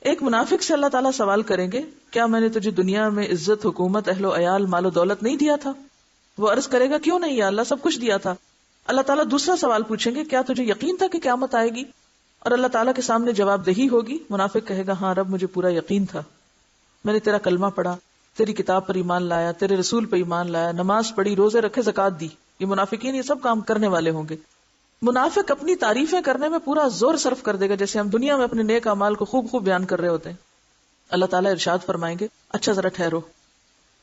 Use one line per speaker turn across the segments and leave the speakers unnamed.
ایک منافق سے اللہ تعالیٰ سوال کریں گے کیا میں نے تجھے دنیا میں عزت، حکومت، اہل و عیال، مال و دولت نہیں دیا تھا؟ وہ عرض کرے گا کیوں نہیں یا اللہ، سب کچھ دیا تھا۔ اللہ تعالیٰ دوسرا سوال پوچھیں گے کیا تجھے یقین تھا کہ قیامت آئے گی؟ اور اللہ تعالیٰ کے سامنے جواب دہی ہوگی۔ منافق کہے گا ہاں رب، مجھے پورا یقین تھا، میں نے تیرا کلمہ پڑھا، تیری کتاب پر ایمان لایا، تیرے رسول پر ایمان لایا، نماز پڑھی، روزے رکھے، زکوٰۃ دی۔ یہ منافقین یہ سب کام کرنے والے ہوں گے۔ منافق اپنی تعریفیں کرنے میں پورا زور صرف کر دے گا، جیسے ہم دنیا میں اپنے نیک اعمال کو خوب خوب بیان کر رہے ہوتے ہیں۔ اللہ تعالیٰ ارشاد فرمائیں گے اچھا ذرا ٹھہرو،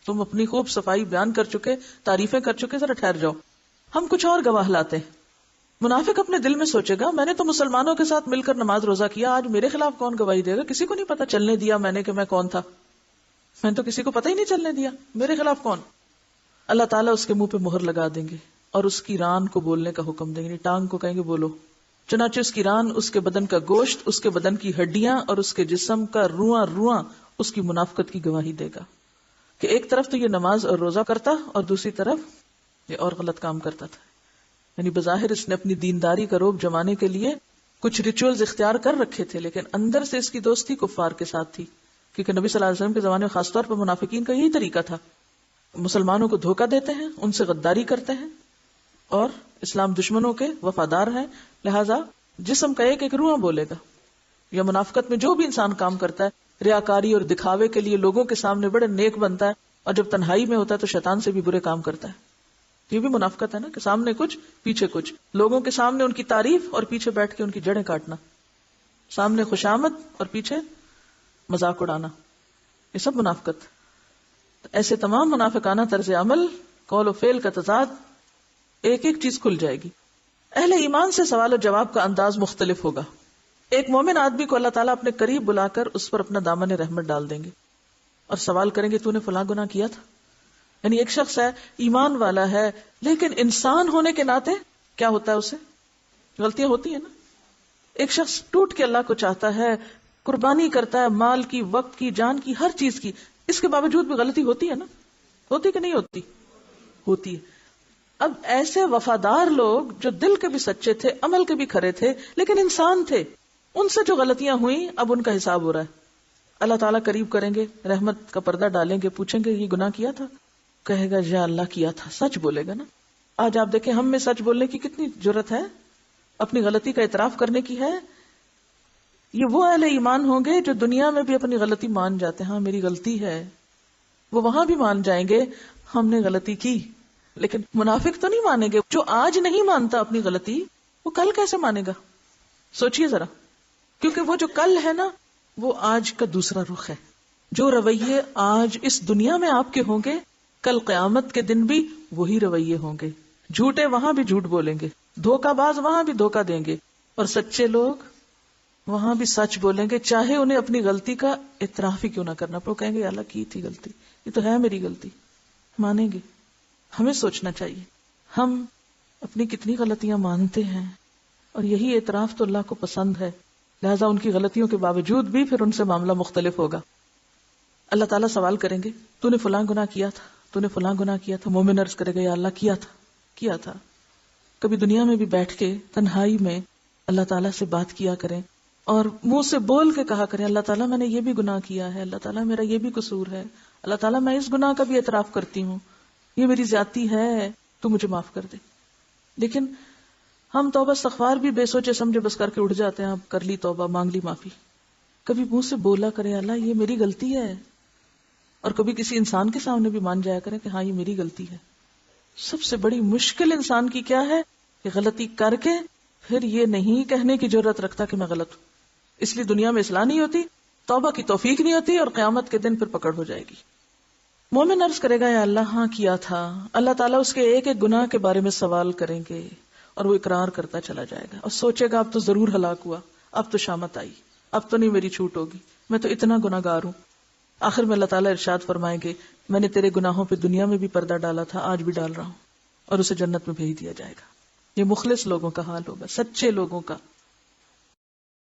تم اپنی خوب صفائی بیان کر چکے، تعریفیں کر چکے، ذرا ٹھہر جاؤ، ہم کچھ اور گواہ لاتے ہیں۔ منافق اپنے دل میں سوچے گا میں نے تو مسلمانوں کے ساتھ مل کر نماز روزہ کیا، آج میرے خلاف کون گواہی دے گا؟ کسی کو نہیں پتا چلنے دیا میں نے کہ میں کون تھا، میں نے تو کسی کو پتہ ہی نہیں چلنے دیا، میرے خلاف کون؟ اللہ تعالیٰ اس کے منہ پہ مہر لگا دیں گے اور اس کی ران کو بولنے کا حکم دیں گے، ٹانگ کو کہیں گے بولو۔ چنانچہ اس کی ران، اس کے بدن کا گوشت، اس کے بدن کی ہڈیاں اور اس کے جسم کا رواں رواں اس کی منافقت کی گواہی دے گا کہ ایک طرف تو یہ نماز اور روزہ کرتا اور دوسری طرف یہ اور غلط کام کرتا تھا۔ یعنی بظاہر اس نے اپنی دینداری کا روب جمانے کے لیے کچھ ریچولز اختیار کر رکھے تھے، لیکن اندر سے اس کی دوستی کفار کے ساتھ تھی، کیونکہ نبی صلی اللہ علیہ وسلم کے زمانے میں خاص طور پر منافقین کا یہی طریقہ تھا، مسلمانوں کو دھوکہ دیتے ہیں، ان سے غداری کرتے ہیں اور اسلام دشمنوں کے وفادار ہیں، لہذا جسم کا ایک ایک روح بولے گا۔ یا منافقت میں جو بھی انسان کام کرتا ہے ریاکاری اور دکھاوے کے لیے لوگوں کے سامنے بڑے نیک بنتا ہے، اور جب تنہائی میں ہوتا ہے تو شیطان سے بھی برے کام کرتا ہے۔ یہ بھی منافقت ہے نا، کہ سامنے کچھ پیچھے کچھ، لوگوں کے سامنے ان کی تعریف اور پیچھے بیٹھ کے ان کی جڑیں کاٹنا، سامنے خوشامد اور پیچھے مذاق اڑانا، یہ سب منافقت۔ ایسے تمام منافقانہ طرز عمل، قول و فعل کا تضاد، ایک ایک چیز کھل جائے گی۔ اہل ایمان سے سوال و جواب کا انداز مختلف ہوگا۔ ایک مومن آدمی کو اللہ تعالیٰ اپنے قریب بلا کر اس پر اپنا دامن رحمت ڈال دیں گے اور سوال کریں گے تو نے فلاں گناہ کیا تھا؟ یعنی ایک شخص ہے، ایمان والا ہے، لیکن انسان ہونے کے ناطے کیا ہوتا ہے، اسے غلطیاں ہوتی ہیں نا۔ ایک شخص ٹوٹ کے اللہ کو چاہتا ہے، قربانی کرتا ہے، مال کی، وقت کی، جان کی، ہر چیز کی، اس کے باوجود بھی غلطی ہوتی ہے نا، ہوتی کہ نہیں ہوتی؟ ہوتی ہے۔ اب ایسے وفادار لوگ جو دل کے بھی سچے تھے، عمل کے بھی کھرے تھے، لیکن انسان تھے، ان سے جو غلطیاں ہوئیں اب ان کا حساب ہو رہا ہے۔ اللہ تعالیٰ قریب کریں گے، رحمت کا پردہ ڈالیں گے، پوچھیں گے یہ گناہ کیا تھا؟ کہے گا یا اللہ کیا تھا، سچ بولے گا نا۔ آج آپ دیکھیں ہم میں سچ بولنے کی کتنی جرت ہے، اپنی غلطی کا اعتراف کرنے کی ہے۔ یہ وہ اہل ایمان ہوں گے جو دنیا میں بھی اپنی غلطی مان جاتے ہیں، ہاں میری غلطی ہے، وہ وہاں بھی مان جائیں گے ہم نے غلطی کی۔ لیکن منافق تو نہیں مانیں گے، جو آج نہیں مانتا اپنی غلطی وہ کل کیسے مانے گا؟ سوچئے ذرا، کیونکہ وہ جو کل ہے نا وہ آج کا دوسرا رخ ہے۔ جو رویے آج اس دنیا میں آپ کے ہوں گے، کل قیامت کے دن بھی وہی رویے ہوں گے۔ جھوٹے وہاں بھی جھوٹ بولیں گے، دھوکہ باز وہاں بھی دھوکہ دیں گے، اور سچے لوگ وہاں بھی سچ بولیں گے، چاہے انہیں اپنی غلطی کا اعتراف ہی کیوں نہ کرنا پڑے۔ وہ کہیں گے اللہ کی تھی غلطی، یہ تو ہے میری غلطی، مانیں گے۔ ہمیں سوچنا چاہیے ہم اپنی کتنی غلطیاں مانتے ہیں، اور یہی اعتراف تو اللہ کو پسند ہے، لہذا ان کی غلطیوں کے باوجود بھی پھر ان سے معاملہ مختلف ہوگا۔ اللہ تعالیٰ سوال کریں گے تو نے فلاں گناہ کیا تھا، تو نے فلاں گناہ کیا تھا؟ مومن عرض کرے گا یا اللہ کیا تھا۔ کبھی دنیا میں بھی بیٹھ کے تنہائی میں اللہ تعالیٰ سے بات کیا کریں اور منہ سے بول کے کہا کریں اللہ تعالیٰ میں نے یہ بھی گناہ کیا ہے، اللہ تعالیٰ میرا یہ بھی قصور ہے، اللہ تعالیٰ میں اس گناہ کا بھی اعتراف کرتی ہوں، یہ میری زیادتی ہے، تو مجھے معاف کر دے۔ لیکن ہم توبہ استغفار بھی بے سوچے سمجھے بس کر کے اٹھ جاتے ہیں، اب کر لی توبہ، مانگ لی معافی۔ کبھی منہ سے بولا کریں اللہ یہ میری غلطی ہے، اور کبھی کسی انسان کے سامنے بھی مان جایا کریں کہ ہاں یہ میری غلطی ہے۔ سب سے بڑی مشکل انسان کی کیا ہے کہ غلطی کر کے پھر یہ نہیں کہنے کی جرت رکھتا کہ میں غلط ہوں، اس لیے دنیا میں اصلاح نہیں ہوتی، توبہ کی توفیق نہیں ہوتی، اور قیامت کے دن پھر پکڑ ہو جائے گی۔ مومن عرض کرے گا یا اللہ ہاں کیا تھا، اللہ تعالیٰ اس کے ایک ایک گناہ کے بارے میں سوال کریں گے اور وہ اقرار کرتا چلا جائے گا اور سوچے گا اب تو ضرور ہلاک ہوا، اب تو شامت آئی، اب تو نہیں میری چھوٹ ہوگی، میں تو اتنا گناہ گار ہوں۔ آخر میں اللہ تعالیٰ ارشاد فرمائیں گے میں نے تیرے گناہوں پہ دنیا میں بھی پردہ ڈالا تھا، آج بھی ڈال رہا ہوں، اور اسے جنت میں بھیج دیا جائے گا۔ یہ مخلص لوگوں کا حال ہوگا، سچے لوگوں کا۔